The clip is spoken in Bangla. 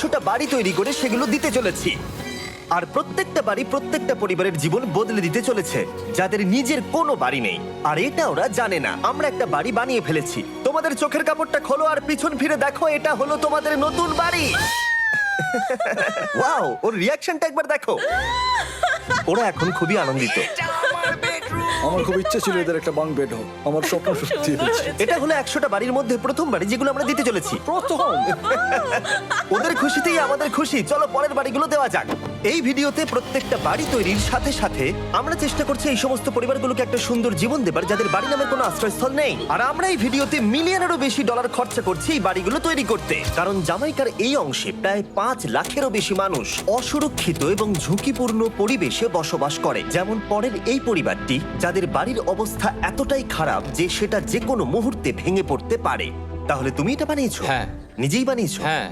100টা বাড়ি তৈরি করে সেগুলো দিতে চলেছি। আর প্রত্যেকটা বাড়ি প্রত্যেকটা পরিবারের জীবন বদলে দিতে চলেছে যাদের নিজের কোনো বাড়ি নেই। আর এটা ওরা জানে না। আমরা একটা বাড়ি বানিয়ে ফেলেছি। তোমাদের চোখের কাপড়টা খোলো আর পিছন ফিরে দেখো, এটা হলো তোমাদের নতুন বাড়ি। ওয়াও, ওর রিয়াকশনটা একবার দেখো। ওরা এখন খুবই আনন্দিত। আমার খুব ইচ্ছে ছিল এদের একটা বাং বেড হোক, আমার স্বপ্ন সত্যি হয়েছে। এটা হলো 100টা বাড়ির মধ্যে প্রথম বাড়ি যেগুলো আমরা দিতে চলেছি। প্রথম ওদের খুশিতেই আমাদের খুশি। চলো পরের বাড়িগুলো দেওয়া যাক। এই ভিডিওতে প্রত্যেকটা বাড়ি তৈরির সাথে সাথে আমরা চেষ্টা করছি এই সমস্ত পরিবারগুলোকে একটা সুন্দর জীবন দেবার যাদের বাড়ি নামের কোনো আশ্রয়স্থল নেই। আর আমরা এই ভিডিওতে মিলিয়নেরও বেশি ডলার খরচা করছি এই বাড়িগুলো তৈরি করতে, কারণ জামাইকার এই অংশে প্রায় 5 লাখেরও বেশি মানুষ অসুরক্ষিত এবং ঝুঁকিপূর্ণ পরিবেশে বসবাস করে। যেমন পরের এই পরিবারটি, যাদের বাড়ির অবস্থা এতটাই খারাপ যে সেটা যে কোনো মুহূর্তে ভেঙে পড়তে পারে। তাহলে তুমি এটা বানিয়েছো? হ্যাঁ। নিজেই বানিয়েছো? হ্যাঁ।